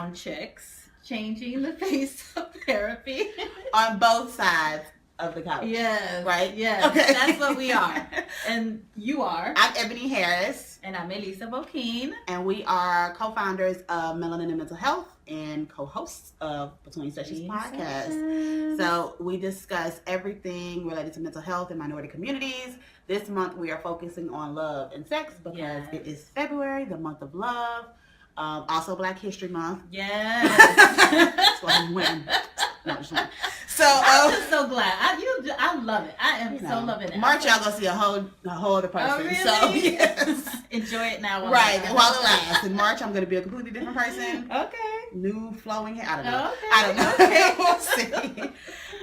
brown chicks changing the face of therapy. On both sides of the couch. Yes. Right? Yes. Okay. That's what we are. And you are. I'm Ebony Harris. And I'm Elisa Bokeen. And we are co-founders of Melanin and Mental Health and co-hosts of Between Sessions podcast. So we discuss everything related to mental health in minority communities. This month we are focusing on love and sex because it is February, the month of love. Also Black History Month. Yes. That's why we win. No, just one. So I'm just so glad. I love it. I am so loving it. March, y'all gonna see a whole other person. Oh, really? So yes. Enjoy it now. While it lasts. In March, I'm gonna be a completely different person. Okay. New flowing hair. I don't know. Okay. I don't know. Okay. We'll see.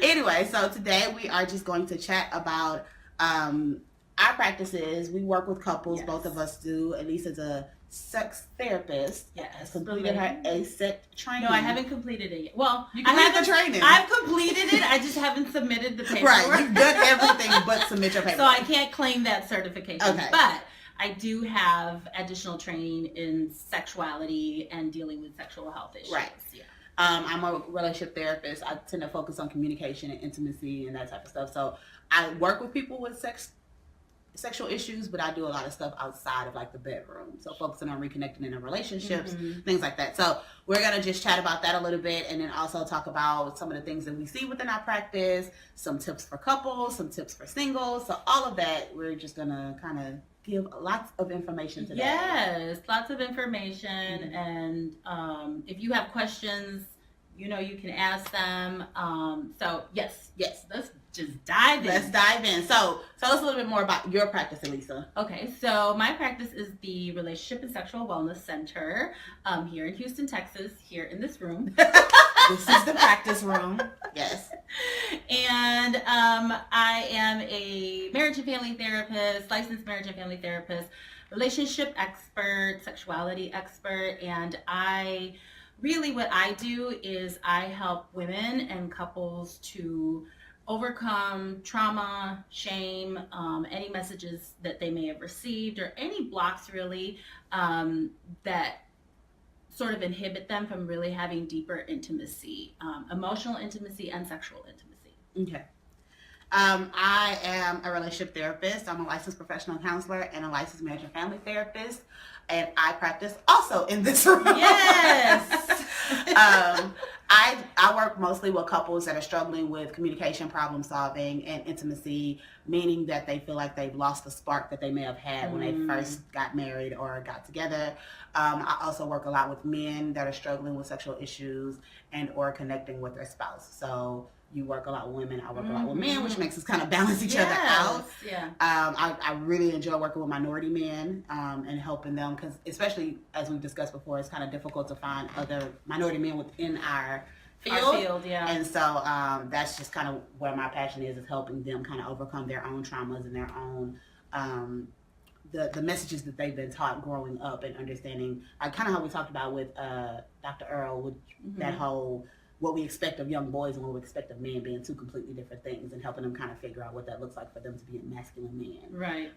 Anyway, so today we are just going to chat about our practices. We work with couples. Yes. Both of us do. Elisa's a sex therapist. Yes. Completed her ASEC training. No, I haven't completed it yet. Well, you completed the training. I've completed it. I just haven't submitted the paperwork. Right. You've done everything but submit your paperwork. So I can't claim that certification. Okay. But I do have additional training in sexuality and dealing with sexual health issues. Right. Yeah. I'm a relationship therapist. I tend to focus on communication and intimacy and that type of stuff. So I work with people with sexual issues, but I do a lot of stuff outside of like the bedroom. So focusing on reconnecting in relationships, things like that. So we're going to just chat about that a little bit and then also talk about some of the things that we see within our practice, some tips for couples, some tips for singles. So all of that, we're just going to kind of give lots of information today. Yes, lots of information. And if you have questions, you can ask them. So yes, let's just dive in. Let's dive in. So tell us a little bit more about your practice, Elisa. Okay, so my practice is the Relationship and Sexual Wellness Center here in Houston, Texas, here in this room. This is the practice room. Yes. And I am a marriage and family therapist, licensed marriage and family therapist, relationship expert, sexuality expert, and what I do is I help women and couples to overcome trauma, shame, any messages that they may have received, or any blocks really that sort of inhibit them from really having deeper intimacy, emotional intimacy and sexual intimacy. Okay. I am a relationship therapist. I'm a licensed professional counselor and a licensed marriage and family therapist. And I practice also in this room. Yes. I work mostly with couples that are struggling with communication, problem solving, and intimacy, meaning that they feel like they've lost the spark that they may have had when they first got married or got together. I also work a lot with men that are struggling with sexual issues and or connecting with their spouse. So you work a lot with women, I work a lot with men, which makes us kind of balance each other out. Yeah. I really enjoy working with minority men and helping them because, especially as we've discussed before, it's kind of difficult to find other minority men within our field. Yeah. And so that's just kind of where my passion is helping them kind of overcome their own traumas and their own the messages that they've been taught growing up and understanding, kind of how we talked about with Dr. Earls, with that whole what we expect of young boys and what we expect of men being two completely different things, and helping them kind of figure out what that looks like for them to be a masculine man. Right.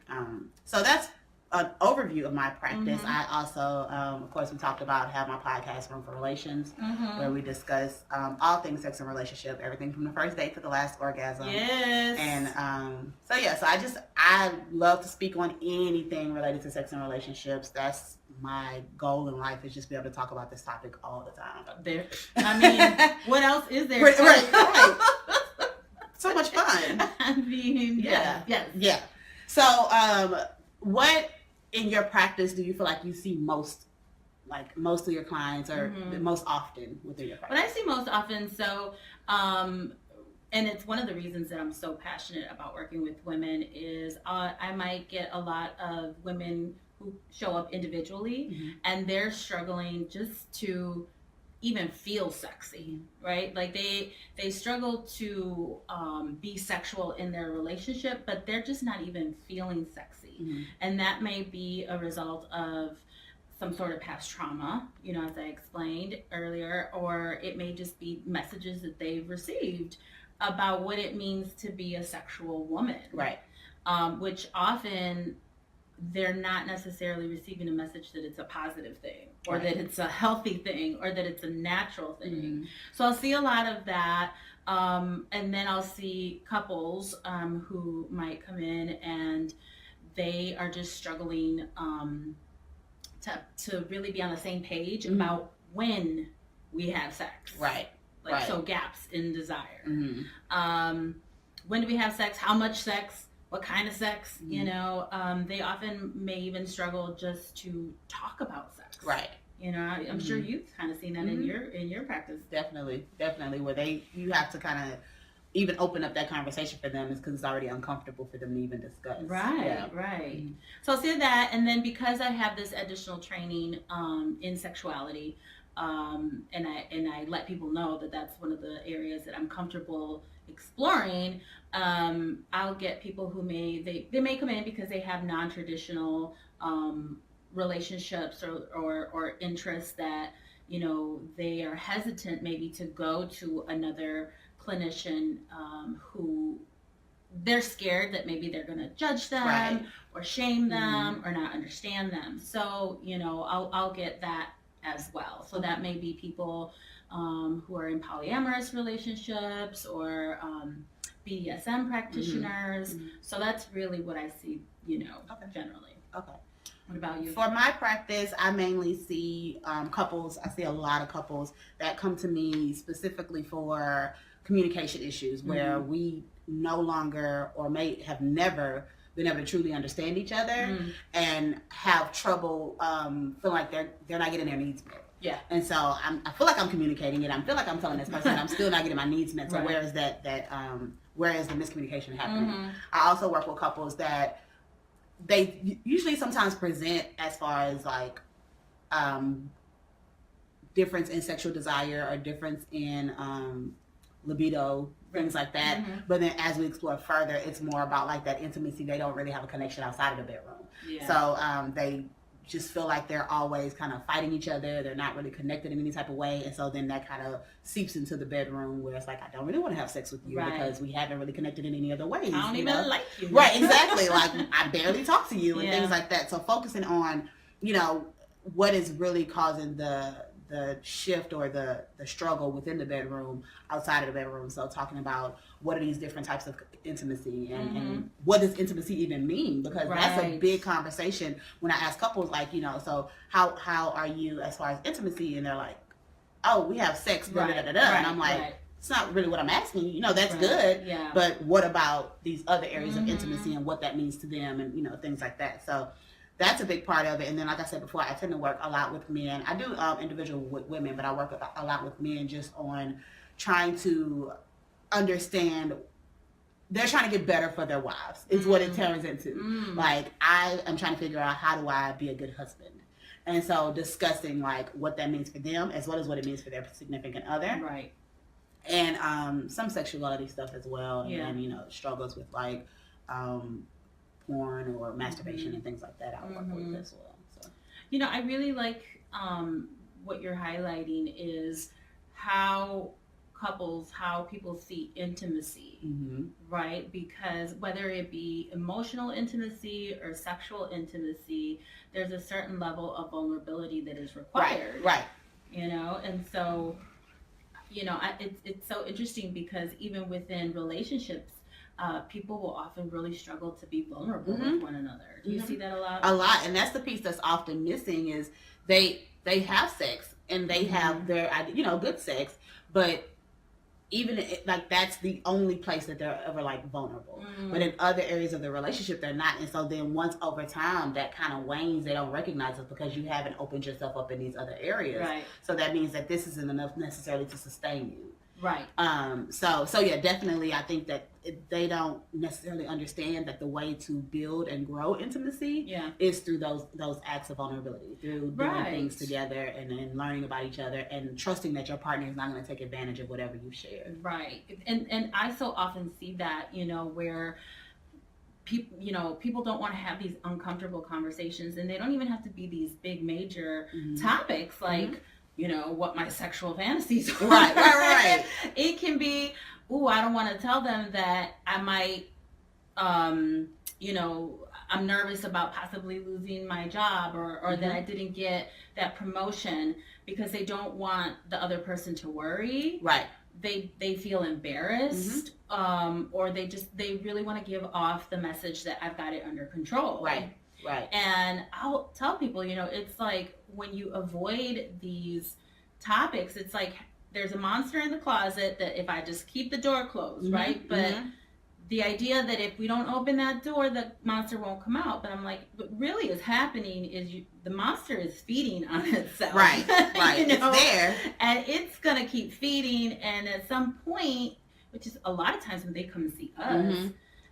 So that's an overview of my practice. I also, of course, we talked about have my podcast, Room for Relations, where we discuss all things sex and relationship, everything from the first date to the last orgasm. Yes. And so I love to speak on anything related to sex and relationships. That's my goal in life, is just be able to talk about this topic all the time. I mean, what else is there? Right. So much fun. I mean, yeah. So, what in your practice do you feel like you see most of your clients, or most often within your practice? What I see most often, and it's one of the reasons that I'm so passionate about working with women, is I might get a lot of women who show up individually and they're struggling just to even feel sexy, right? Like they struggle to be sexual in their relationship, but they're just not even feeling sexy. And that may be a result of some sort of past trauma, as I explained earlier, or it may just be messages that they've received about what it means to be a sexual woman. Right. Which often they're not necessarily receiving a message that it's a positive thing. or that it's a healthy thing, or that it's a natural thing. Mm-hmm. So I'll see a lot of that. And then I'll see couples who might come in and they are just struggling to really be on the same page about when we have sex. Right. So gaps in desire. Mm-hmm. When do we have sex? How much sex? What kind of sex? Mm-hmm. You know, they often may even struggle just to talk about sex. Right. You know, I'm sure you've kind of seen that in your practice. Definitely, where you have to kind of even open up that conversation for them is because it's already uncomfortable for them to even discuss. Right. Mm-hmm. So I'll say that, and then because I have this additional training in sexuality, and I let people know that that's one of the areas that I'm comfortable exploring. I'll get people who may come in because they have non-traditional relationships or interests that, you know, they are hesitant maybe to go to another clinician who they're scared that maybe they're going to judge them or shame them or not understand them. So, you know, I'll get that as well. So that may be people who are in polyamorous relationships or BDSM practitioners. So that's really what I see, you know, generally. Okay. What about you? For my practice, I mainly see couples. I see a lot of couples that come to me specifically for communication issues where we no longer or may have never been able to truly understand each other and have trouble feeling like they're not getting their needs met. Yeah. And so I feel like I'm communicating it. I feel like I'm telling this person I'm still not getting my needs met. So where is where is the miscommunication happening? I also work with couples that they usually sometimes present as far as like difference in sexual desire or difference in libido, things like that. But then as we explore further, it's more about like that intimacy. They don't really have a connection outside of the bedroom. Yeah. So they just feel like they're always kind of fighting each other. They're not really connected in any type of way. And so then that kind of seeps into the bedroom where it's like, I don't really want to have sex with you because we haven't really connected in any other ways. I don't even like you. Right, exactly. Like I barely talk to you and things like that. So focusing on, you know, what is really causing the shift or the struggle within the bedroom, outside of the bedroom. So talking about what are these different types of intimacy and what does intimacy even mean? Because that's a big conversation when I ask couples, like, you know, so how are you as far as intimacy? And they're like, oh, we have sex, da, da, da, da. And I'm like, it's not really what I'm asking. You know, that's good. Yeah. But what about these other areas of intimacy and what that means to them and, you know, things like that. So that's a big part of it. And then, like I said before, I tend to work a lot with men. I do individual with women, but I work a lot with men just on trying to understand. They're trying to get better for their wives is what it turns into. Like, I am trying to figure out how do I be a good husband. And so discussing like what that means for them as well as what it means for their significant other. Right. And some sexuality stuff as well. And then, you know, struggles with like porn or masturbation and things like that I work with as well. So. You know, I really like what you're highlighting is how people see intimacy, right? Because whether it be emotional intimacy or sexual intimacy, there's a certain level of vulnerability that is required. Right. You know, and so, you know, it's so interesting because even within relationships, people will often really struggle to be vulnerable with one another. Do you see that a lot? A lot, and that's the piece that's often missing is they have sex and they have their, you know, good sex, but even like that's the only place that they're ever like vulnerable. But in other areas of the relationship, they're not. And so then once over time that kind of wanes, they don't recognize it because you haven't opened yourself up in these other areas. Right. So that means that this isn't enough necessarily to sustain you. Right. So yeah, definitely. I think that they don't necessarily understand that the way to build and grow intimacy is through those acts of vulnerability, through doing things together and learning about each other and trusting that your partner is not going to take advantage of whatever you share. Right. And I so often see that, you know, where people don't want to have these uncomfortable conversations, and they don't even have to be these big major topics like you know, what my sexual fantasies are. Right. It can be, I don't want to tell them that I might, you know, I'm nervous about possibly losing my job, or that I didn't get that promotion, because they don't want the other person to worry. Right. They feel embarrassed, or they really want to give off the message that I've got it under control. Right. And I'll tell people, it's like when you avoid these topics, it's like there's a monster in the closet that if I just keep the door closed, right? But the idea that if we don't open that door, the monster won't come out. But I'm like, what really is happening is the monster is feeding on itself. Right. It's there. And it's going to keep feeding. And at some point, which is a lot of times when they come and see us,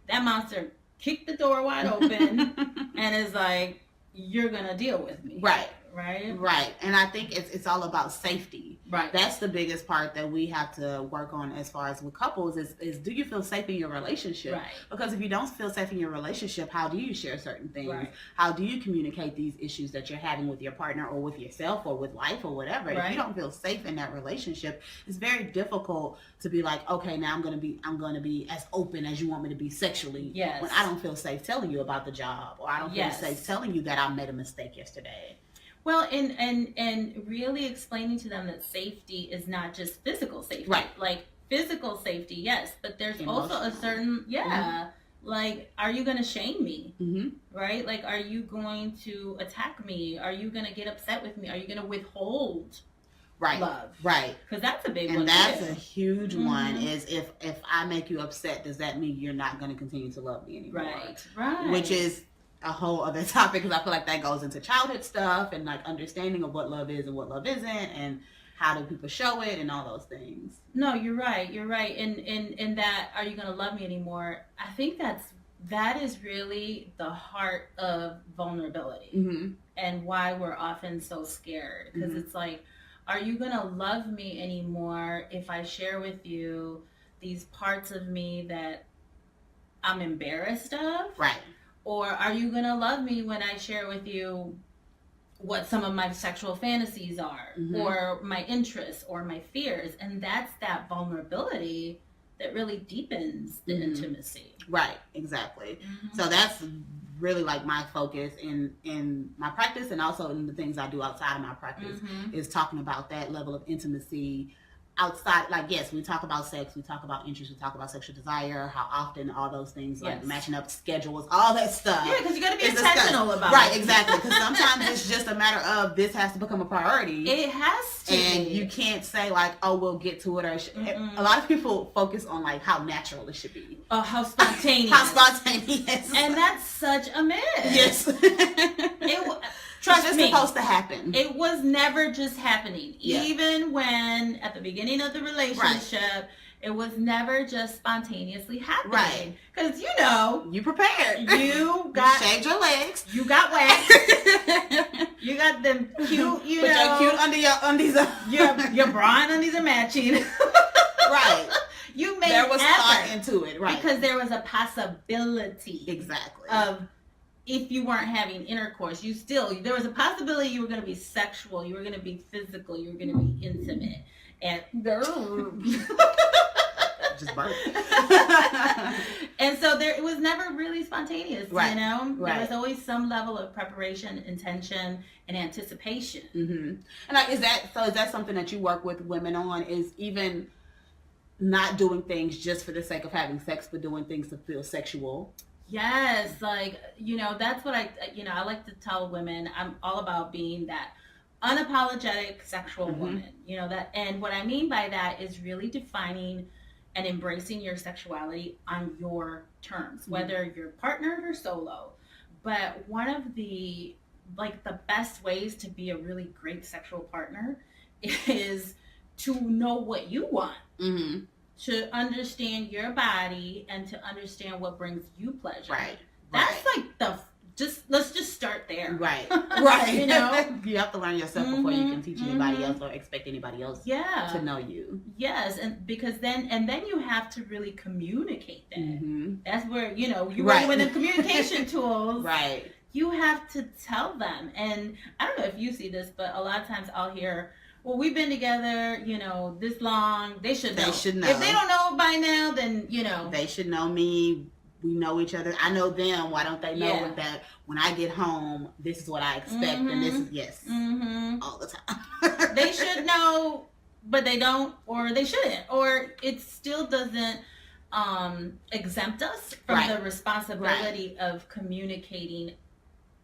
that monster kicked the door wide open and is like, you're going to deal with me. Right. Right. And I think it's all about safety. Right. That's the biggest part that we have to work on as far as with couples is do you feel safe in your relationship? Right. Because if you don't feel safe in your relationship, how do you share certain things? Right. How do you communicate these issues that you're having with your partner or with yourself or with life or whatever? Right. If you don't feel safe in that relationship, it's very difficult to be like, okay, now I'm going to be as open as you want me to be sexually. Yes. When I don't feel safe telling you about the job, or I don't feel safe telling you that I made a mistake yesterday. Well, and really explaining to them that safety is not just physical safety. Right. Like physical safety, yes, but there's Emotional. also a certain, like, are you going to shame me? Right? Like, are you going to attack me? Are you going to get upset with me? Are you going to withhold love? Right. Because that's a big one. And that's a huge one, is if I make you upset, does that mean you're not going to continue to love me anymore? Right. Which is a whole other topic, because I feel like that goes into childhood stuff and like understanding of what love is and what love isn't, and how do people show it and all those things. No, you're right. And that, are you going to love me anymore? I think that is really the heart of vulnerability, and why we're often so scared, because it's like, are you going to love me anymore if I share with you these parts of me that I'm embarrassed of? Right. Or are you going to love me when I share with you what some of my sexual fantasies are, or my interests, or my fears? And that's that vulnerability that really deepens the intimacy. Right, exactly. So that's really like my focus in my practice, and also in the things I do outside of my practice, is talking about that level of intimacy outside. Like, yes, we talk about sex, we talk about interest, we talk about sexual desire, how often all those things, like matching up schedules, all that stuff. Yeah, because you got to be intentional about it. Right, exactly. Because sometimes it's just a matter of this has to become a priority. It has to. And you can't say like, oh, we'll get to it. Or a lot of people focus on like how natural it should be. Oh, how spontaneous. And that's such a myth. Yes. Trust me, it's supposed to happen. It was never just happening. Even when at the beginning of the relationship, it was never just spontaneously happening. Right. Because you prepared. You shaved your legs. You got wax. You got them cute. Put your cute under your undies. Your bra and undies are matching. Right. You made there was thought into it. Right. Because there was a possibility. Exactly. Of if you weren't having intercourse, there was a possibility you were going to be sexual, you were going to be physical, you were going to be intimate. And just burp. And so it was never really spontaneous, right. There was always some level of preparation, intention, and anticipation. And like, is that something that you work with women on, is even not doing things just for the sake of having sex, but doing things to feel sexual? Yes, like, that's what I like to tell women. I'm all about being that unapologetic sexual woman, and what I mean by that is really defining and embracing your sexuality on your terms, whether you're partnered or solo. But one of the best ways to be a really great sexual partner is to know what you want. To understand your body and to understand what brings you pleasure. Right. That's like let's just start there. Right. You have to learn yourself before you can teach anybody else or expect anybody else to know you. Yes, and because then you have to really communicate that. That's where you right. with the communication tools. Right. You have to tell them, and I don't know if you see this, but a lot of times I'll hear, well, we've been together, this long. They should know. They should know. If they don't know by now, then They should know me we know each other. I know them. Why don't they know Yeah. that when I get home, this is what I expect, and this is all the time. They should know, but they don't, or they shouldn't, or it still doesn't exempt us from the responsibility of communicating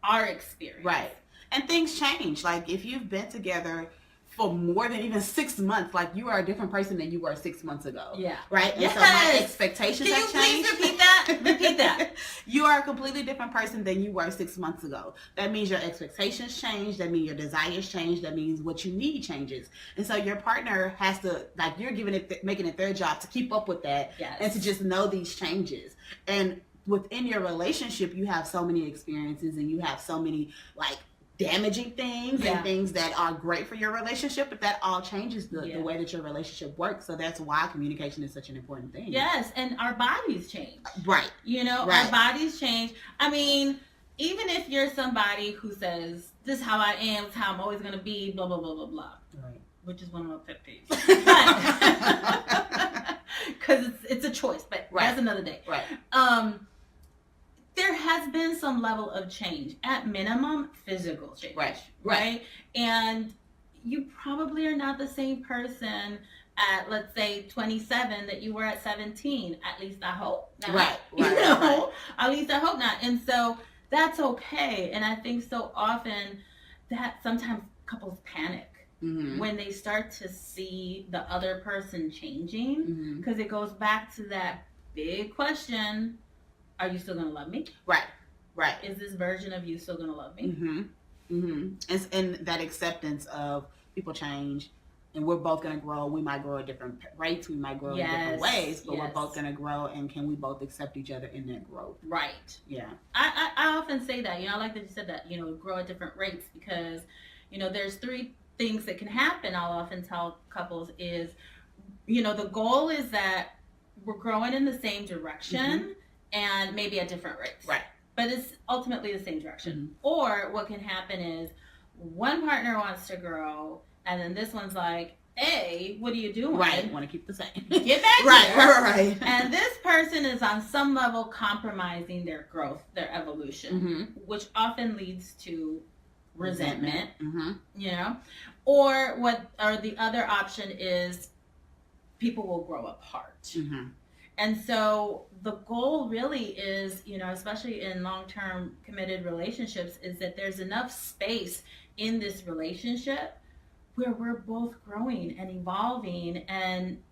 our experience. Right. And things change. Like if you've been together for more than even 6 months, like you are a different person than you were 6 months ago. Yeah. Right? Yes. And so my expectations Can you have changed. please repeat that? Repeat that. You are a completely different person than you were 6 months ago. That means your expectations change. That means your desires change. That means what you need changes. And so your partner has to, like, you're making it their job to keep up with that. Yes. And to just know these changes. And within your relationship, you have so many experiences and you have so many, like, damaging things and things that are great for your relationship, but that all changes the way that your relationship works. So that's why communication is such an important thing. Yes, and our bodies change. Right. You know, our bodies change. I mean, even if you're somebody who says, this is how I am, it's how I'm always going to be, blah, blah, blah, blah, blah. Right. Which is one of my pet peeves. Because it's a choice, but that's another day. Right. There has been some level of change, at minimum, physical change. Right? And you probably are not the same person at, let's say, 27 that you were at 17. At least I hope not. Right. At least I hope not. And so that's okay. And I think so often that sometimes couples panic when they start to see the other person changing, because it goes back to that big question. Are you still going to love me? Right. Is this version of you still going to love me? And that acceptance of people change, and we're both going to grow. We might grow at different rates. We might grow in different ways, but we're both going to grow, and can we both accept each other in that growth? Right. Yeah. I often say that, I like that you said that, grow at different rates, because, there's 3 things that can happen. I'll often tell couples is, the goal is that we're growing in the same direction, and maybe at different rates. Right. But it's ultimately the same direction. Or what can happen is one partner wants to grow, and then this one's like, hey, what are you doing? Right. Want to keep the same. Get back here. Right. And this person is on some level compromising their growth, their evolution, which often leads to resentment, Or the other option is people will grow apart. And so the goal really is, especially in long-term committed relationships, is that there's enough space in this relationship where we're both growing and evolving, and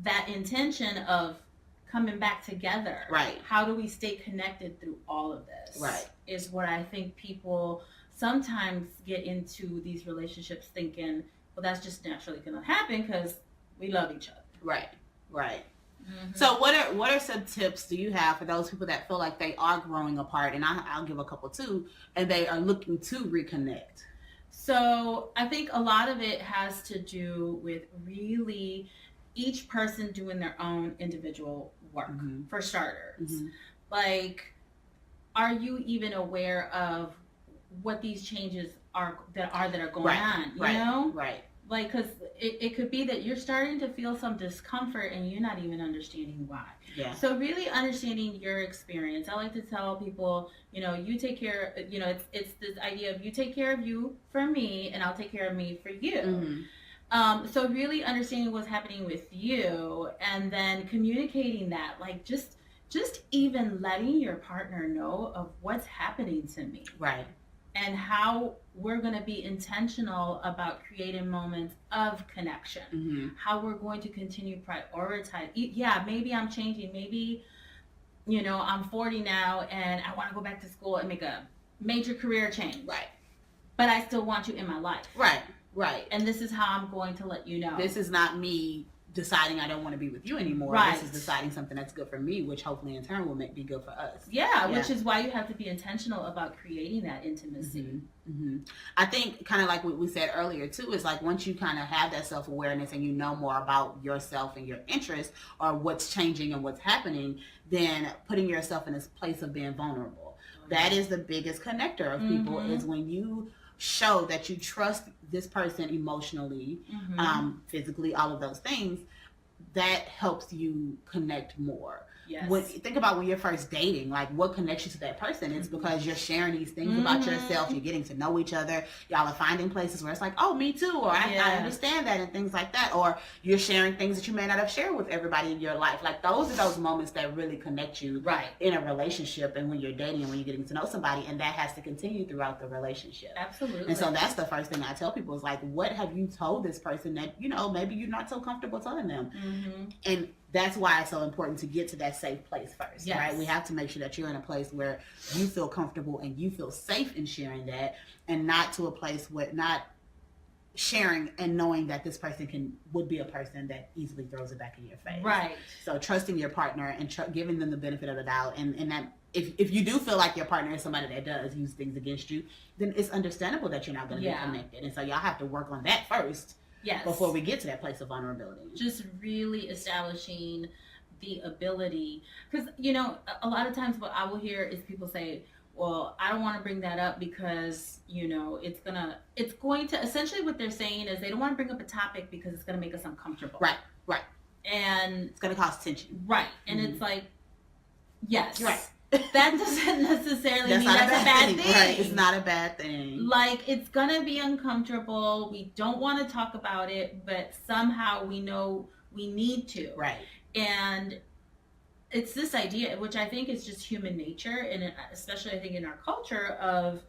that intention of coming back together. Right. How do we stay connected through all of this? Right. Is what I think people sometimes get into these relationships thinking, well, that's just naturally going to happen because we love each other. Right. So what are some tips do you have for those people that feel like they are growing apart? And I'll give a couple too, and they are looking to reconnect. So I think a lot of it has to do with really each person doing their own individual work, for starters. Like, are you even aware of what these changes are that are going on? You know? Right. Like, because it could be that you're starting to feel some discomfort and you're not even understanding why. Yeah. So really understanding your experience. I like to tell people, you take care, it's this idea of you take care of you for me and I'll take care of me for you. So really understanding what's happening with you and then communicating that, like just even letting your partner know of what's happening to me. Right. And how we're going to be intentional about creating moments of connection. How we're going to continue prioritize. Yeah, maybe I'm changing. Maybe, I'm 40 now and I want to go back to school and make a major career change. Right. But I still want you in my life. Right. And this is how I'm going to let you know. This is not me deciding I don't want to be with you anymore. Right. This is deciding something that's good for me, which hopefully in turn will be good for us. Yeah, which is why you have to be intentional about creating that intimacy. I think kind of like what we said earlier too, is like once you kind of have that self-awareness and you know more about yourself and your interests or what's changing and what's happening, then putting yourself in this place of being vulnerable. That is the biggest connector of people, is when you show that you trust this person emotionally, physically, all of those things, that helps you connect more. Yes. Think about when you're first dating, like what connects you to that person. It's because you're sharing these things about yourself. You're getting to know each other. Y'all are finding places where it's like, oh, me too, or I understand that, and things like that. Or you're sharing things that you may not have shared with everybody in your life. Like those are those moments that really connect you in a relationship, and when you're dating and when you're getting to know somebody, and that has to continue throughout the relationship. Absolutely. And so that's the first thing I tell people is like, what have you told this person that, you know, maybe you're not so comfortable telling them? And that's why it's so important to get to that safe place first, right? We have to make sure that you're in a place where you feel comfortable and you feel safe in sharing that, and not to a place where not sharing and knowing that this person would be a person that easily throws it back in your face. Right. So trusting your partner and giving them the benefit of the doubt, and that if you do feel like your partner is somebody that does use things against you, then it's understandable that you're not going to be connected. And so y'all have to work on that first. Yes. Before we get to that place of vulnerability. Just really establishing the ability, because, you know, a lot of times what I will hear is people say, well, I don't want to bring that up because, you know, it's going to, essentially what they're saying is they don't want to bring up a topic because it's going to make us uncomfortable. Right. And it's going to cause tension. Right. And it's like, yes. Right. That doesn't necessarily mean that's a bad thing. Right. It's not a bad thing. Like, it's gonna be uncomfortable. We don't want to talk about it, but somehow we know we need to. Right. And it's this idea, which I think is just human nature, and especially I think in our culture, of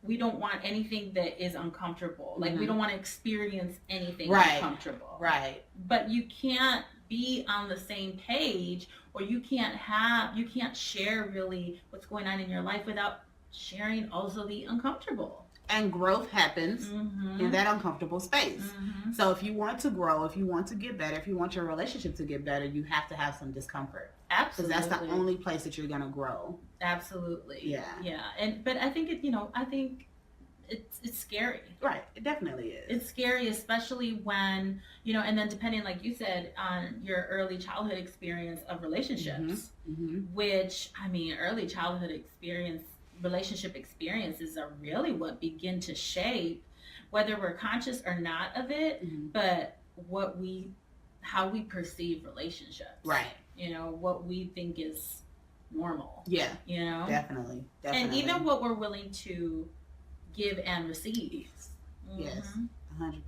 we don't want anything that is uncomfortable. Like, we don't want to experience anything uncomfortable. Right. But you can't be on the same page, or you can't share really what's going on in your life without sharing also the uncomfortable. And growth happens in that uncomfortable space. So if you want to grow, if you want to get better, if you want your relationship to get better, you have to have some discomfort. Absolutely. Because that's the only place that you're going to grow. Absolutely. Yeah. But I think it's scary. Right. It definitely is. It's scary, especially when, you know, and then depending, like you said, on your early childhood experience of relationships, which, I mean, early childhood relationship experiences are really what begin to shape, whether we're conscious or not of it, but how we perceive relationships. Right. You know, what we think is normal. Yeah. You know? Definitely. And even what we're willing to give and receive. Yes, 100%.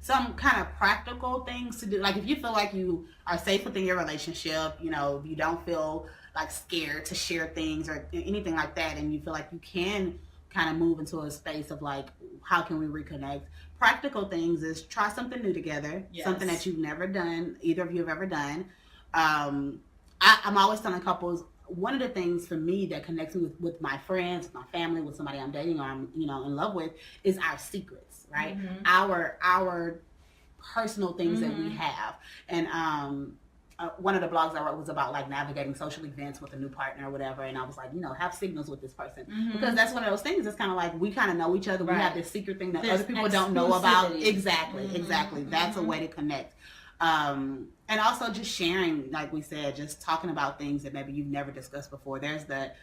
Some kind of practical things to do. Like if you feel like you are safe within your relationship, you know, you don't feel like scared to share things or anything like that, and you feel like you can kind of move into a space of like, how can we reconnect? Practical things is try something new together, something that you've never done, either of you have ever done. I'm always telling couples, one of the things for me that connects me with my friends, with my family, with somebody I'm dating or I'm, you know, in love with, is our secrets, right? Our personal things that we have. And one of the blogs I wrote was about like navigating social events with a new partner or whatever. And I was like, you know, have signals with this person. Because that's one of those things. It's kind of like, we kind of know each other. We have this secret thing that other people don't know about. Exactly. That's a way to connect. And also just sharing, like we said, just talking about things that maybe you've never discussed before. There's that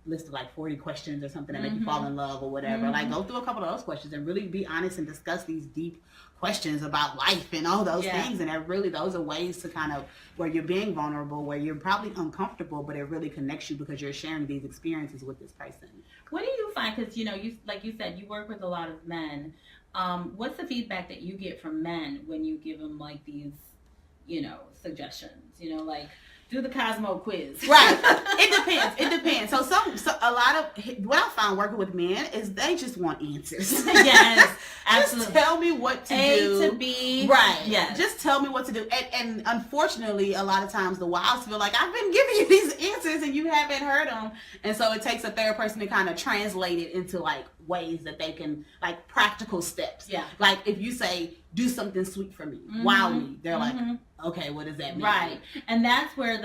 list of like 40 questions or something that make you fall in love or whatever. Like go through a couple of those questions and really be honest and discuss these deep questions about life and all those things. And those are ways to kind of where you're being vulnerable, where you're probably uncomfortable, but it really connects you because you're sharing these experiences with this person. What do you find? Because, you know, like you said, you work with a lot of men. What's the feedback that you get from men when you give them like these, you know, suggestions? You know, like do the Cosmo quiz. Right. It depends. So a lot of what I found working with men is they just want answers. Yes, absolutely. Just tell me what to do. A to B. Right. Yeah. Just tell me what to do. And unfortunately, a lot of times the wives feel like I've been giving you these answers and you haven't heard them. And so it takes a third person to kind of translate it into like ways that they can, like practical steps. Yeah. Like if you say, do something sweet for me, wow me, they're like, okay, what does that mean? Right. And that's where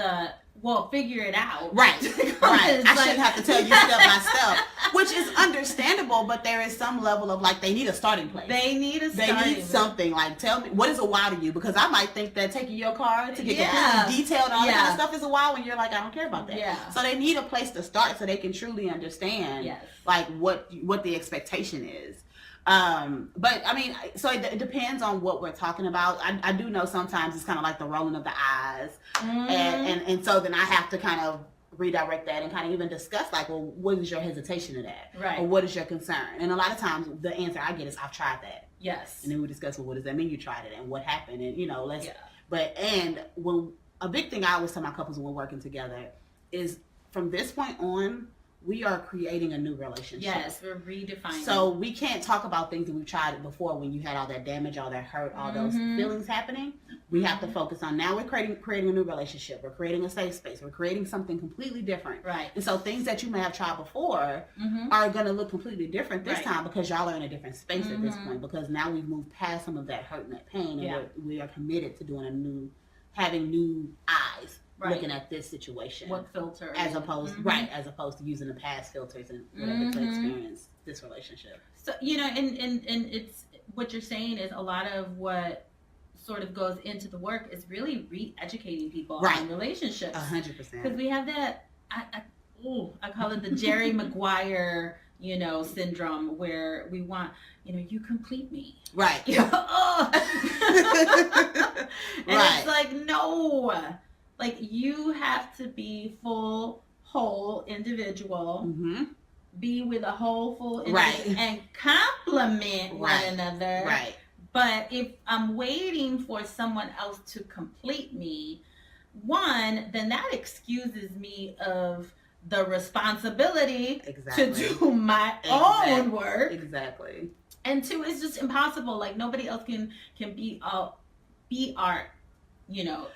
figure it out. Right. Right. I shouldn't have to tell you step by step, which is understandable, but there is some level of like, they need a starting place. They need something like, tell me, what is a wow to you? Because I might think that taking your car to get completely detailed and all that kind of stuff is a wow, and you're like, I don't care about that. Yeah. So they need a place to start so they can truly understand like what the expectation is. But I mean, so it depends on what we're talking about. I do know sometimes it's kind of like the rolling of the eyes, and so then I have to kind of redirect that and kind of even discuss like, well, what is your hesitation to that, right? Or what is your concern? And a lot of times the answer I get is, I've tried that. Yes. And then we discuss, well, what does that mean you tried it and what happened, and and when a big thing I always tell my couples when we're working together is, from this point on, we are creating a new relationship. Yes, we're redefining. So we can't talk about things that we've tried before, when you had all that damage, all that hurt, all those feelings happening. We have to focus on, now we're creating a new relationship. We're creating a safe space. We're creating something completely different. Right. And so things that you may have tried before are going to look completely different this time, because y'all are in a different space at this point, because now we've moved past some of that hurt and that pain, and we are committed to having new eyes. Right. Looking at this situation, what filter, as opposed as opposed to using the past filters and whatever to experience this relationship. So and it's what you're saying is, a lot of what sort of goes into the work is really re-educating people on relationships. 100%. Because we have that I call it the Jerry Maguire syndrome, where we want you complete me, right? And it's like, no. Like, you have to be full, whole individual, be with a whole, full individual, and complement one another. Right. But if I'm waiting for someone else to complete me, one, then that excuses me of the responsibility to do my own work. Exactly. And two, it's just impossible. Like, nobody else can be our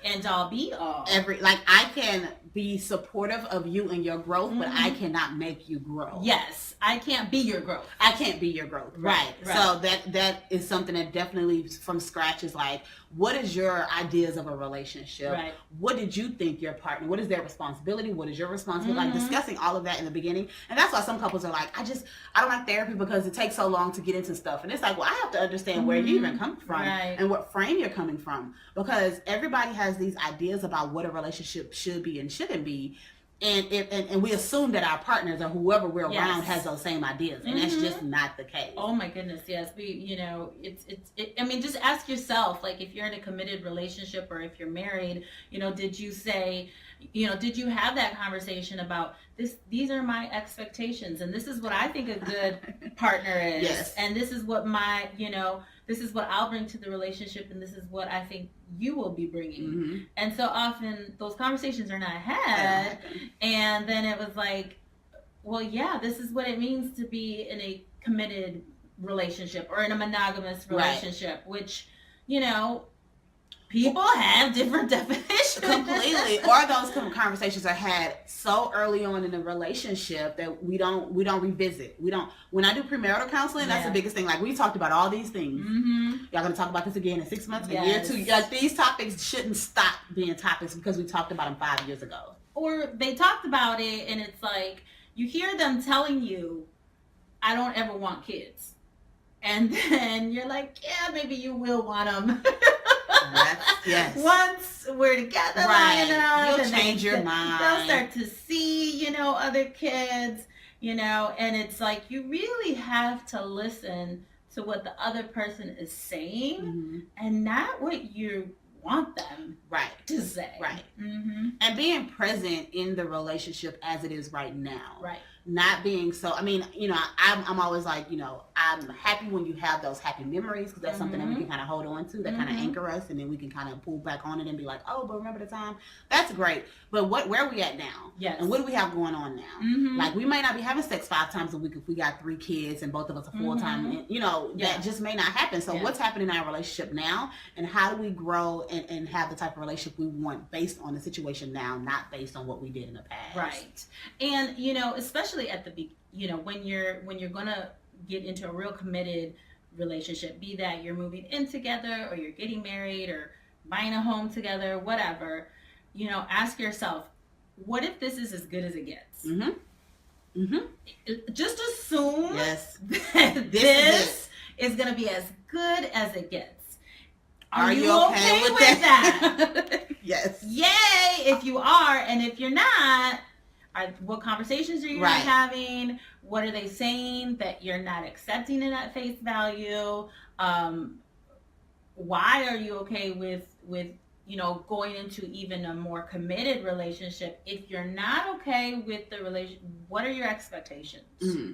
end all be all. I can be supportive of you and your growth, but I cannot make you grow. Yes, I can't be your growth. I can't be your growth. Right. So that is something that definitely from scratch is like, what is your ideas of a relationship? Right. What did you think your partner, what is their responsibility? What is your responsibility? Like, discussing all of that in the beginning. And that's why some couples are like, I don't like therapy because it takes so long to get into stuff. And it's like, well, I have to understand where you even come from and what frame you're coming from, because everybody has these ideas about what a relationship should be and shouldn't be. And we assume that our partners or whoever we're around has those same ideas, and that's just not the case. Oh my goodness, yes. I mean, just ask yourself, like, if you're in a committed relationship or if you're married, did you say, did you have that conversation about these are my expectations, and this is what I think a good partner is, and this is what this is what I'll bring to the relationship, and this is what I think you will be bringing. And so often those conversations are not had, and then it was like, well, yeah, this is what it means to be in a committed relationship or in a monogamous relationship, which, people have different definitions. Completely. Or those conversations are had so early on in the relationship that we don't revisit. When I do premarital counseling, that's the biggest thing. Like, we talked about all these things. Y'all gonna talk about this again in 6 months, a year, 2 years. Like, these topics shouldn't stop being topics because we talked about them 5 years ago. Or they talked about it and it's like, you hear them telling you, I don't ever want kids. And then you're like, yeah, maybe you will want them. Yes. Once we're together long enough, you'll change your mind. They'll start to see, other kids, and it's like, you really have to listen to what the other person is saying and not what you want them to say. Right. And being present in the relationship as it is right now. Right. Not being so, I'm always like, I'm happy when you have those happy memories, because that's something that we can kind of hold on to, that kind of anchor us, and then we can kind of pull back on it and be like, oh, but remember the time? That's great. But where are we at now? Yes. And what do we have going on now? Like, we may not be having sex 5 times a week if we got 3 kids and both of us are full-time. That just may not happen. So what's happening in our relationship now, and how do we grow and have the type of relationship we want based on the situation now, not based on what we did in the past? Right. And, especially at the when you're gonna get into a real committed relationship, be that you're moving in together or you're getting married or buying a home together, whatever, ask yourself, what if this is as good as it gets? Just assume that this is gonna be as good as it gets. Are you okay with that? Yes. Yay if you are, and if you're not, What conversations are you Right. having? What are they saying that you're not accepting it at face value? Why are you okay with going into even a more committed relationship? If you're not okay with the relation, what are your expectations? Mm-hmm.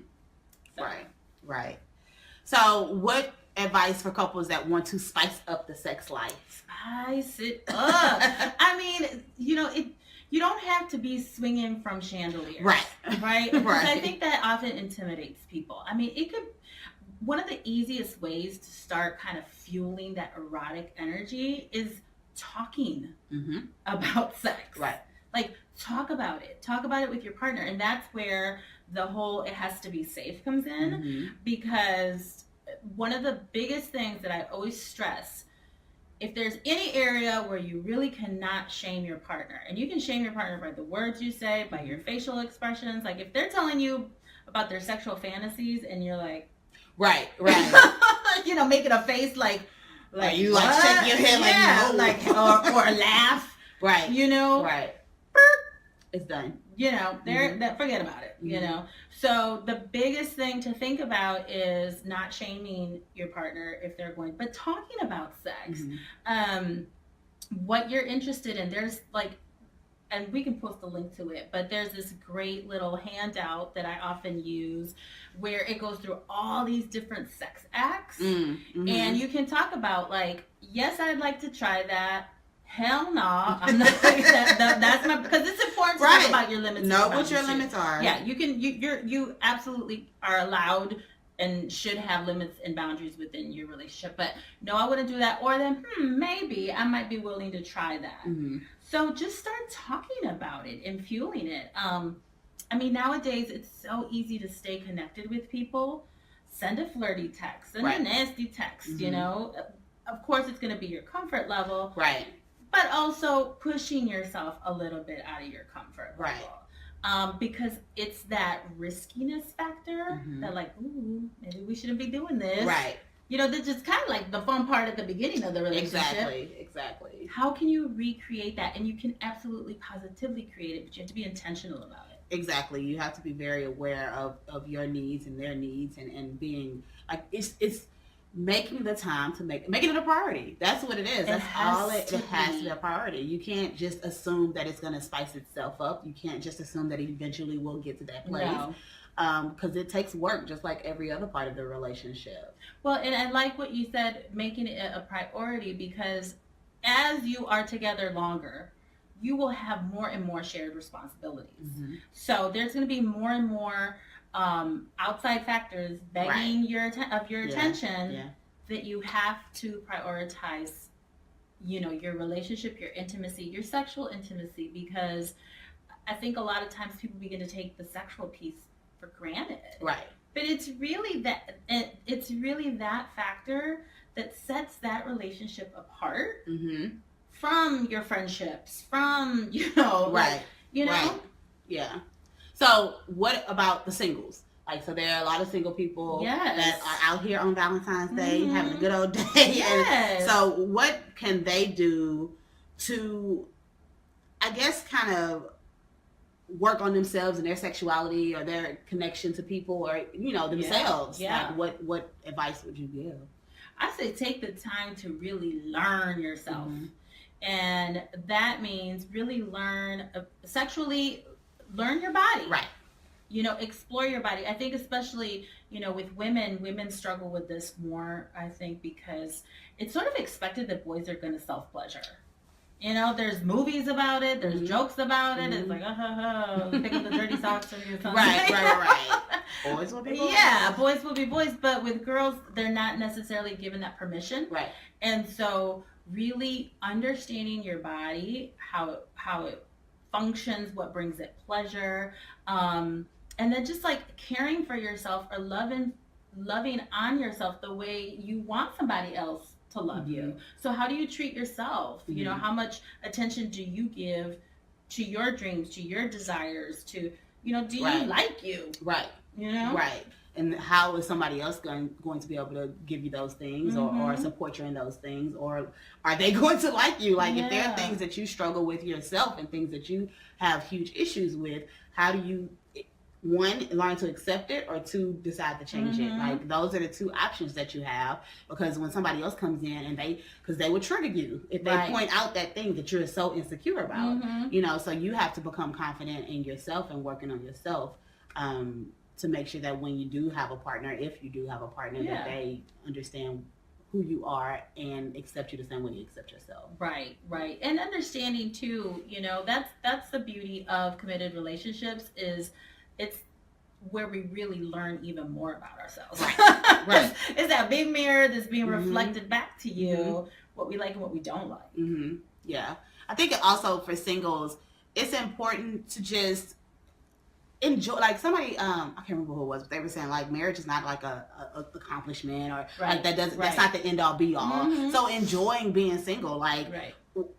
So. Right. So what advice for couples that want to spice up the sex life? Spice it up. I mean, you don't have to be swinging from chandeliers. Right. Because I think that often intimidates people. I mean, one of the easiest ways to start kind of fueling that erotic energy is talking about sex. Right. Like, talk about it with your partner. And that's where the whole it has to be safe comes in, because one of the biggest things that I always stress, if there's any area where you really cannot shame your partner, and you can shame your partner by the words you say, by your facial expressions, like if they're telling you about their sexual fantasies and you're like, right. Making a face like you like shaking your head like no, or laugh, right, right, it's done. Forget about it. So the biggest thing to think about is not shaming your partner if they're going, but talking about sex, what you're interested in. There's and we can post a link to it, but there's this great little handout that I often use where it goes through all these different sex acts, and you can talk about yes, I'd like to try that. Hell no, I'm not. That's my, because it's important to talk about your limits. Know what your limits are. Yeah, you absolutely are allowed and should have limits and boundaries within your relationship. But no, I wouldn't do that. Or then maybe I might be willing to try that. So just start talking about it and fueling it. I mean, nowadays it's so easy to stay connected with people. Send a flirty text, send a nasty text. Of course, it's going to be your comfort level. Right. But also pushing yourself a little bit out of your comfort level. Because it's that riskiness factor that ooh, maybe we shouldn't be doing this. Right. That's just kind of like the fun part at the beginning of the relationship. Exactly. How can you recreate that? And you can absolutely positively create it, but you have to be intentional about it. Exactly. You have to be very aware of your needs and their needs, and being it's making the time to making it a priority. That's what it is. That's all it has to be a priority. You can't just assume that it's going to spice itself up. You can't just assume that it eventually will get to that place. No. Because it takes work, just like every other part of the relationship. Well, and I like what you said, making it a priority, because as you are together longer, you will have more and more shared responsibilities. So there's going to be more and more outside factors begging your attention that you have to prioritize, your relationship, your intimacy, your sexual intimacy, because I think a lot of times people begin to take the sexual piece for granted. Right. But it's really that factor that sets that relationship apart from your friendships, from Right. Yeah. So what about the singles? So there are a lot of single people that are out here on Valentine's Day having a good old day. Yes. And so what can they do to, I guess, kind of work on themselves and their sexuality or their connection to people or, themselves? Yeah. What advice would you give? I say take the time to really learn yourself. And that means really learn sexually, learn your body. Right. Explore your body. I think especially, with women struggle with this more, I think, because it's sort of expected that boys are going to self-pleasure. There's movies about it. There's jokes about it. It's like, pick up the dirty socks from your son. Right. Boys will be boys. Yeah, boys will be boys. But with girls, they're not necessarily given that permission. Right. And so really understanding your body, how it functions, what brings it pleasure, and then just caring for yourself or loving on yourself the way you want somebody else to love you. So how do you treat yourself? How much attention do you give to your dreams, to your desires, to do you like you? Right. Right. And how is somebody else going to be able to give you those things or support you in those things? Or are they going to like you? Like, if there are things that you struggle with yourself and things that you have huge issues with, how do you, one, learn to accept it, or two, decide to change it? Like, those are the two options that you have, because when somebody else comes in and because they would trigger you if they point out that thing that you're so insecure about, you know, so you have to become confident in yourself and working on yourself to make sure that when you do have a partner, if you do have a partner, that they understand who you are and accept you the same way you accept yourself. Right. And understanding too, you know, that's the beauty of committed relationships, is it's where we really learn even more about ourselves. Right. It's that big mirror that's being reflected back to you, what we like and what we don't like. Yeah. I think also for singles, it's important to just enjoy, like, somebody, I can't remember who it was, but they were saying, like, marriage is not like a accomplishment, or like that's not the end all be all. So enjoying being single, like,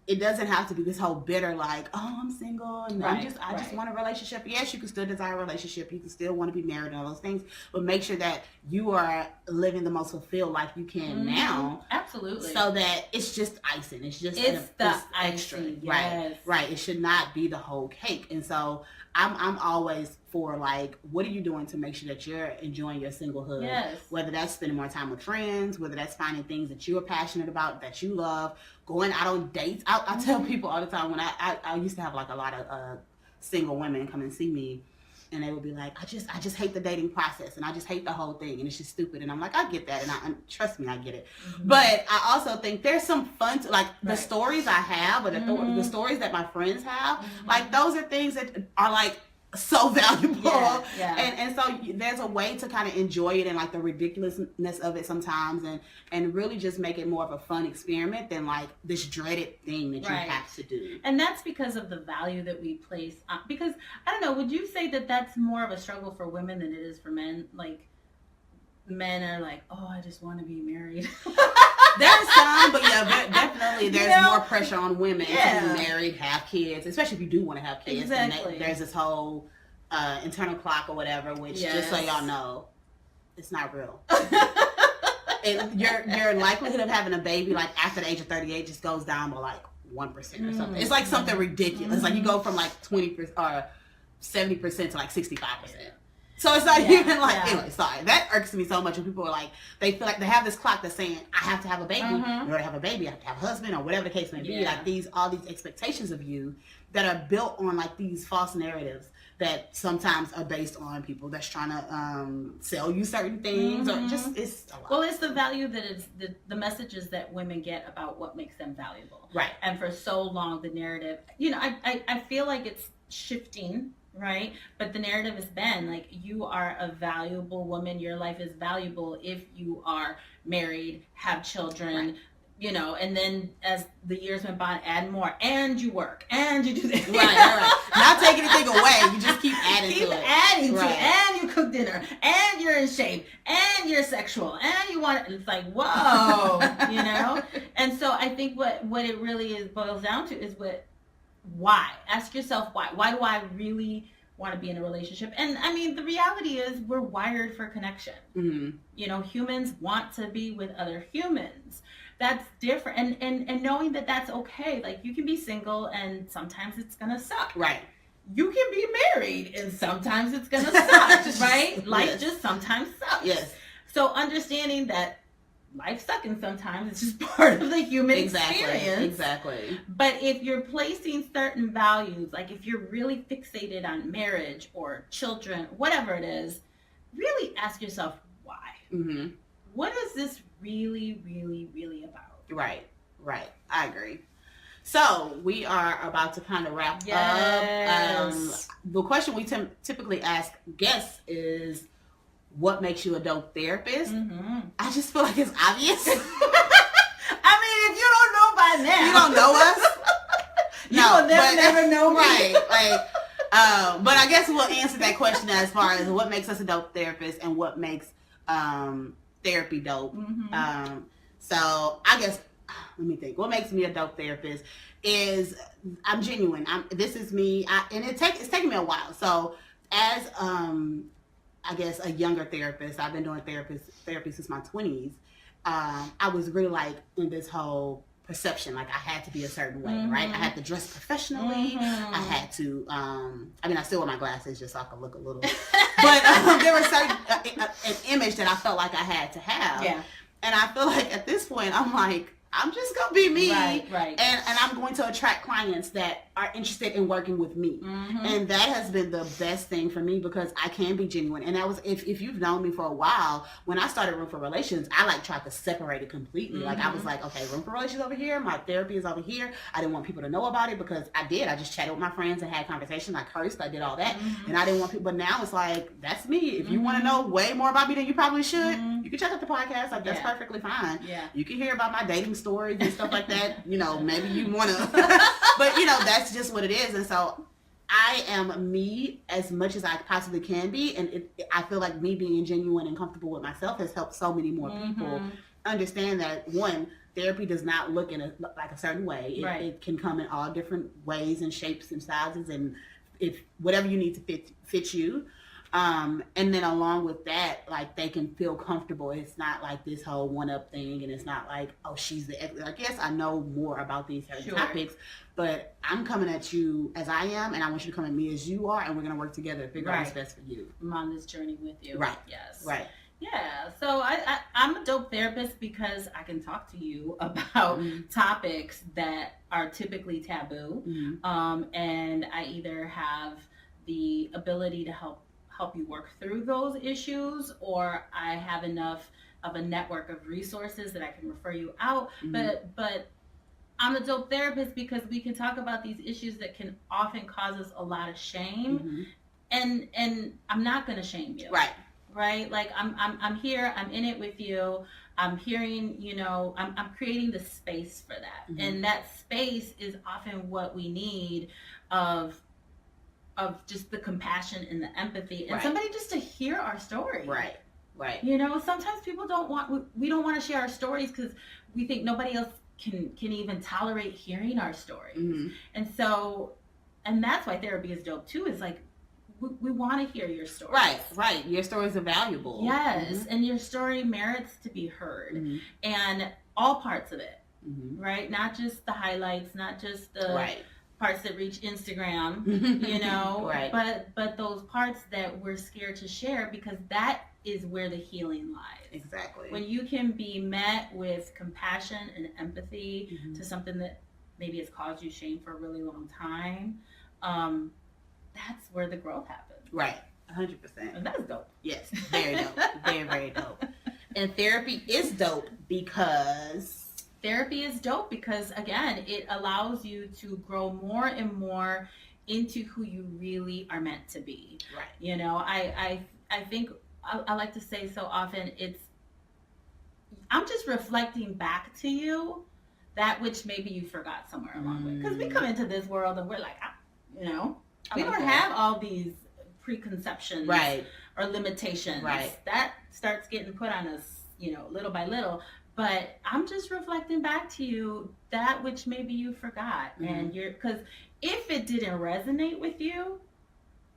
it doesn't have to be this whole bitter, like, oh, I'm single and I just want a relationship. Yes, you can still desire a relationship, you can still want to be married and all those things, but make sure that you are living the most fulfilled life you can now. Absolutely. So that it's just icing. It's just it's the extra. Icing, yes. Right. It should not be the whole cake. And so I'm always for, like, what are you doing to make sure that you're enjoying your singlehood? Yes. Whether that's spending more time with friends, whether that's finding things that you are passionate about, that you love, going out on dates. I tell people all the time, when I used to have, like, a lot of single women come and see me, and they would be like, I just hate the dating process, and I just hate the whole thing, and it's just stupid. And I'm like, I get that, and trust me, I get it. But I also think there's some fun to, like, the stories I have, or the stories that my friends have, like, those are things that are, like, so valuable. And so there's a way to kind of enjoy it, and, like, the ridiculousness of it sometimes, and really just make it more of a fun experiment than, like, this dreaded thing that you have to do. And that's because of the value that we place on, because I don't know, would you say that that's more of a struggle for women than it is for men? Like, men are like, oh, I just want to be married. There's some, but definitely there's more pressure on women to be married, have kids, especially if you do want to have kids. Exactly. And there's this whole internal clock or whatever, which, just so y'all know, it's not real. Your likelihood of having a baby, like, after the age of 38 just goes down by, like, 1% or something. It's like something ridiculous. Like, you go from, like, 20% or 70% to, like, 65%. So it's not even like, anyway, sorry. That irks me so much when people are like, they feel like they have this clock that's saying, I have to have a baby. In order to have a baby, I have to have a husband, or whatever the case may be. Like, all these expectations of you that are built on, like, these false narratives that sometimes are based on people that's trying to sell you certain things, or just, it's a lot. Well, it's the value that is the messages that women get about what makes them valuable. Right. And for so long, the narrative, you know, I feel like it's shifting, right? But the narrative has been, like, you are a valuable woman. Your life is valuable if you are married, have children, you know, and then as the years went by, add more, and you work, and you do this. Right. Not take anything away. You just keep adding to it. Keep adding to it, and you cook dinner, and you're in shape, and you're sexual, and you want it. It's like, whoa, you know? And so I think what it really boils down to is why? Ask yourself why. Why do I really want to be in a relationship? And I mean, the reality is we're wired for connection. You know, humans want to be with other humans. That's different. And knowing that that's okay. Like, you can be single and sometimes it's going to suck. Right. You can be married and sometimes it's going to suck, right? Life just sometimes sucks. Yes. So understanding that life sucking sometimes, it's just part of the human experience. Exactly. But if you're placing certain values, like if you're really fixated on marriage or children, whatever it is, really ask yourself why. What is this really, really, really about? Right. I agree. So we are about to kind of wrap up. The question we typically ask guests is, what makes you a dope therapist? I just feel like it's obvious. I mean, if you don't know by now, you don't know us. You'll never know me. Right. Like, but I guess we'll answer that question as far as what makes us a dope therapist and what makes therapy dope. So I guess, let me think. What makes me a dope therapist is I'm genuine. This is me. And it's taken me a while. So as I guess, a younger therapist, I've been doing therapy since my 20s. I was really like in this whole perception, like I had to be a certain way, right? I had to dress professionally. I had to, I mean, I still wear my glasses just so I could look a little, but there was an image that I felt like I had to have. Yeah. And I feel like at this point, I'm like, I'm just going to be me. Right. And I'm going to attract clients that are interested in working with me. And that has been the best thing for me because I can be genuine. And that was, if you've known me for a while, when I started Room for Relations, I like tried to separate it completely. Like I was like, okay, Room for Relations over here, my therapy is over here. I didn't want people to know about it because I did. I just chatted with my friends and had conversations. I cursed, I did all that. And I didn't want people, but now it's like, that's me. If you want to know way more about me than you probably should, you can check out the podcast. Like that's perfectly fine. Yeah. You can hear about my dating stories and stuff like that. You know, maybe you want to, but you know, that's just what it is. And so I am me as much as I possibly can be. And I feel like me being genuine and comfortable with myself has helped so many more people understand that, one, therapy does not look like a certain way. It can come in all different ways and shapes and sizes, and if whatever you need to fit you. And then along with that, like they can feel comfortable. It's not like this whole one-up thing, and it's not like, oh, she's the like, yes, I know more about these topics, but I'm coming at you as I am, and I want you to come at me as you are, and we're gonna work together to figure out what's best for you. I'm on this journey with you. Right. Yes. Right. Yeah. So I'm a dope therapist because I can talk to you about topics that are typically taboo, and I either have the ability to help you work through those issues, or I have enough of a network of resources that I can refer you out. But I'm a dope therapist because we can talk about these issues that can often cause us a lot of shame, and I'm not going to shame you. Right? Like I'm here, I'm in it with you. I'm hearing, you know, I'm creating the space for that. And that space is often what we need of just the compassion and the empathy and somebody just to hear our story. Right. You know, sometimes people we don't want to share our stories because we think nobody else can even tolerate hearing our stories. And so, and that's why therapy is dope too. Is like, we want to hear your story. Right. Your stories are valuable. Yes. And your story merits to be heard, and all parts of it. Right. Not just the highlights, not just the parts that reach Instagram, you know, but those parts that we're scared to share, because that is where the healing lies. Exactly. When you can be met with compassion and empathy to something that maybe has caused you shame for a really long time, that's where the growth happens. Right. 100%. And that's dope. Yes. Very dope. Very, very dope. And therapy is dope because again, it allows you to grow more and more into who you really are meant to be. Right. You know, I think I like to say so often, I'm just reflecting back to you that which maybe you forgot somewhere along the way. Because we come into this world and we're like, you know, we don't have all these preconceptions or limitations. That starts getting put on us, you know, little by little. But I'm just reflecting back to you that which maybe you forgot. And because if it didn't resonate with you,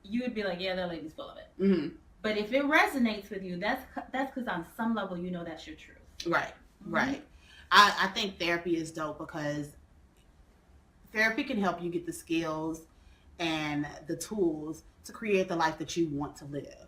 you would be like, yeah, that lady's full of it. But if it resonates with you, that's because on some level, you know that's your truth. Right. I think therapy is dope because therapy can help you get the skills and the tools to create the life that you want to live.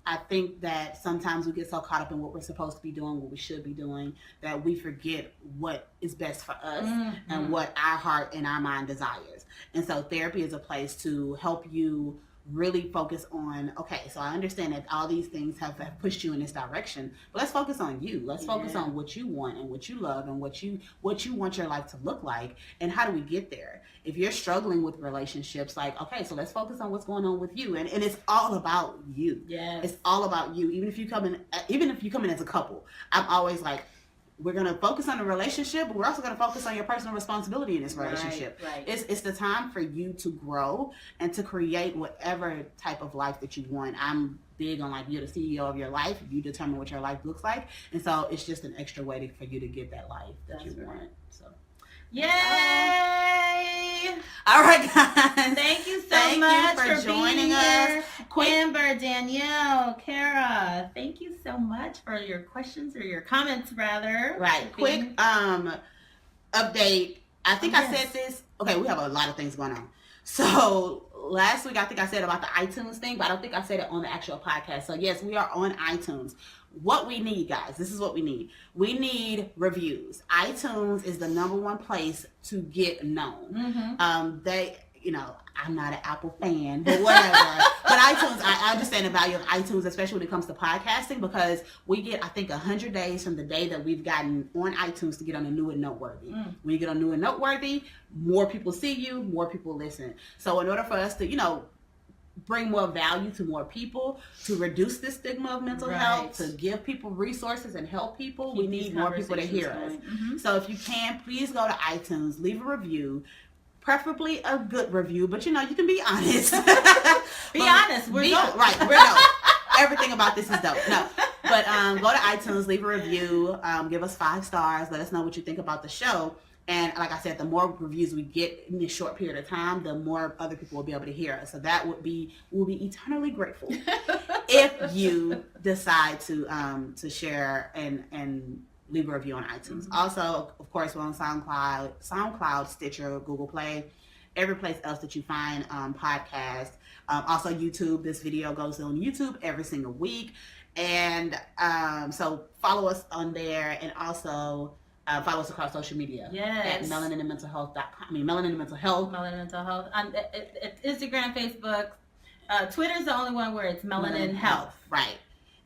I think that sometimes we get so caught up in what we're supposed to be doing, what we should be doing, that we forget what is best for us and what our heart and our mind desires. And so therapy is a place to help you really focus on, okay, so I understand that all these things have pushed you in this direction, but let's focus on you. Let's focus on what you want and what you love and what you want your life to look like, and how do we get there? If you're struggling with relationships, like, okay, so let's focus on what's going on with you, and it's all about you. Yes. It's all about you. Even if you come in as a couple, I'm always like, we're going to focus on the relationship, but we're also going to focus on your personal responsibility in this relationship. Right. It's the time for you to grow and to create whatever type of life that you want. I'm big on, like, you're the CEO of your life. You determine what your life looks like. And so it's just an extra way for you to get that life that you want. So. Yay! All right, guys. Thank you so much for joining us. Amber, Danielle, Kara, thank you so much for your questions or your comments, rather. Right. Quick update. I think I said this. Okay, we have a lot of things going on. So last week, I think I said about the iTunes thing, but I don't think I said it on the actual podcast. So yes, we are on iTunes. What we need, guys, this is what we need. We need reviews. iTunes is the number one place to get known. I'm not an Apple fan, but whatever. But iTunes, I understand the value of iTunes, especially when it comes to podcasting, because we get, I think, 100 days from the day that we've gotten on iTunes to get on a new and noteworthy. When you get on new and noteworthy, more people see you, more people listen. So in order for us to, bring more value to more people, to reduce the stigma of mental health, to give people resources and help people, we need more people to hear us. So if you can, please go to iTunes, leave a review. Preferably a good review, but you can be honest. Be honest. We're dope. Right, we're dope. Everything about this is dope. No, but go to iTunes, leave a review, give us 5 stars, let us know what you think about the show. And like I said, the more reviews we get in this short period of time, the more other people will be able to hear us. So that we'll be eternally grateful if you decide to share and leave a review on iTunes. Also, of course, we're on SoundCloud, Stitcher, Google Play, every place else that you find podcasts. Also, YouTube. This video goes on YouTube every single week. And so follow us on there, and also follow us across social media. Yes. At melaninandmentalhealth.com. Melanin and Mental Health. Melanin Mental Health. Instagram, Facebook. Twitter's the only one where it's Melanin Health. Right.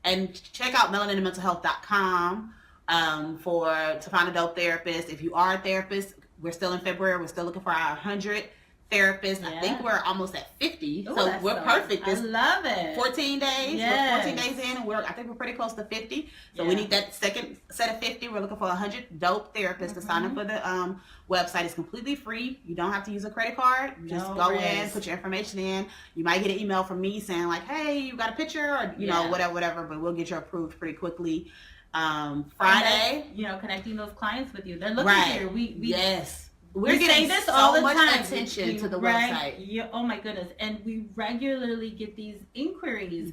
And check out melaninandmentalhealth.com. To find a dope therapist. If you are a therapist, we're still in February. We're still looking for our 100 therapists. Yeah. I think we're almost at 50. Ooh, so we're perfect. I love it. 14 days. Yes. We're 14 days in, and I think we're pretty close to 50. So we need that second set of 50. We're looking for 100 dope therapists to sign up for the website. It's completely free. You don't have to use a credit card. You just go in, put your information in. You might get an email from me saying like, hey, you got a picture, or whatever, but we'll get you approved pretty quickly. Friday, connecting those clients with you. They're looking here. We're getting this so all the much time. attention to the website. Oh my goodness! And we regularly get these inquiries.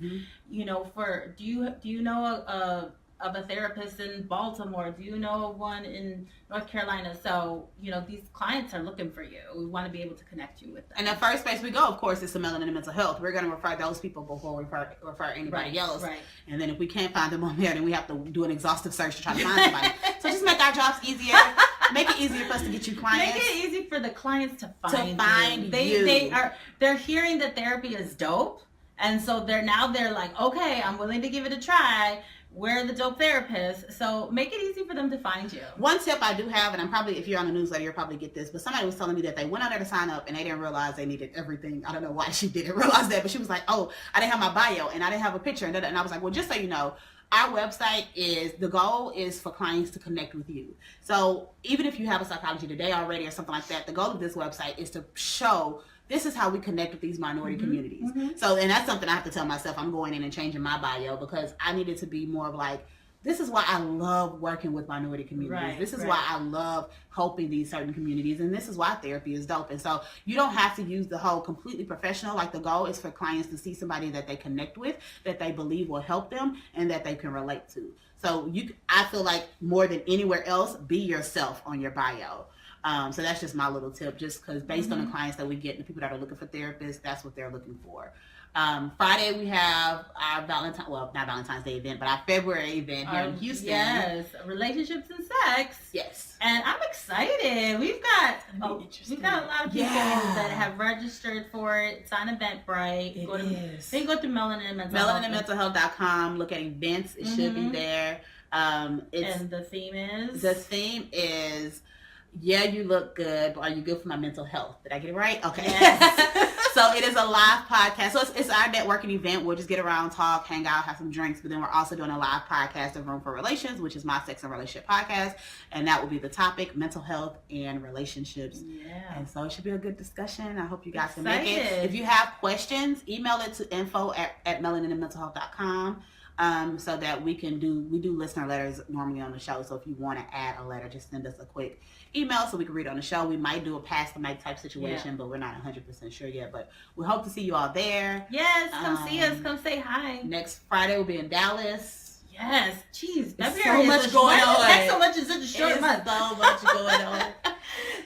For do you know of a therapist in Baltimore? Do you know of one in North Carolina? So these clients are looking for you. We want to be able to connect you with them. And the first place we go, of course, is to Melanin and Mental Health. We're going to refer those people before we refer anybody else. Right. And then if we can't find them on there, then we have to do an exhaustive search to try to find somebody. So just make our jobs easier. Make it easier for us to get you clients. Make it easy for the clients to find you. They're hearing that therapy is dope, and so they're like, okay, I'm willing to give it a try. We're the dope therapists, so make it easy for them to find you. One tip I do have, and I'm probably, if you're on the newsletter, you'll probably get this, but somebody was telling me that they went on there to sign up and they didn't realize they needed everything. I don't know why she didn't realize that, but she was like, oh, I didn't have my bio and I didn't have a picture. And I was like, well, just so you know, our website the goal is for clients to connect with you. So even if you have a Psychology Today already or something like that, the goal of this website is to show this is how we connect with these minority communities. So, and that's something I have to tell myself. I'm going in and changing my bio because I needed to be more of like, this is why I love working with minority communities. This is why I love helping these certain communities. And this is why therapy is dope. And so you don't have to use the whole completely professional. Like the goal is for clients to see somebody that they connect with, that they believe will help them, and that they can relate to. So I feel like more than anywhere else, be yourself on your bio. So that's just my little tip, just because based on the clients that we get and the people that are looking for therapists, that's what they're looking for. Friday we have our not Valentine's Day event, but our February event here in Houston. Yes, relationships and sex. Yes. And I'm excited. We've got a lot of people that have registered for it. It's on Eventbrite. They can go to melaninandmentalhealth.com. Look at events. It should be there. And the theme is yeah, you look good, but are you good for my mental health? Did I get it right? Okay. Yes. So it is a live podcast. So it's our networking event. We'll just get around, talk, hang out, have some drinks. But then we're also doing a live podcast of Room for Relations, which is my sex and relationship podcast. And that will be the topic, mental health and relationships. Yeah. And so it should be a good discussion. I hope you guys can make it. If you have questions, email it to info@melaninandmentalhealth.com. so that we do listener letters normally on the show. So if you want to add a letter, just send us a quick email so we can read it on the show. We might do a pass the mic type situation, but we're not 100% sure yet. But we hope to see you all there. Yes, come see us. Come say hi. Next Friday we'll be in Dallas. Yes, jeez, so much going on. Next so much is such a short month. So much going on.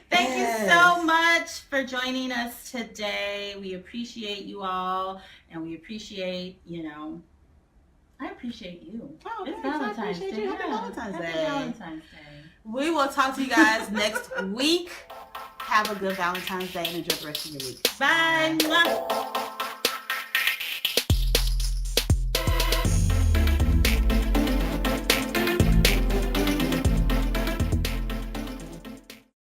Thank you so much for joining us today. We appreciate you all, and we appreciate, I appreciate you. Oh, it's Valentine's Day. Happy Valentine's Day. Happy Valentine's Day. We will talk to you guys next week. Have a good Valentine's Day and enjoy the rest of your week. Bye.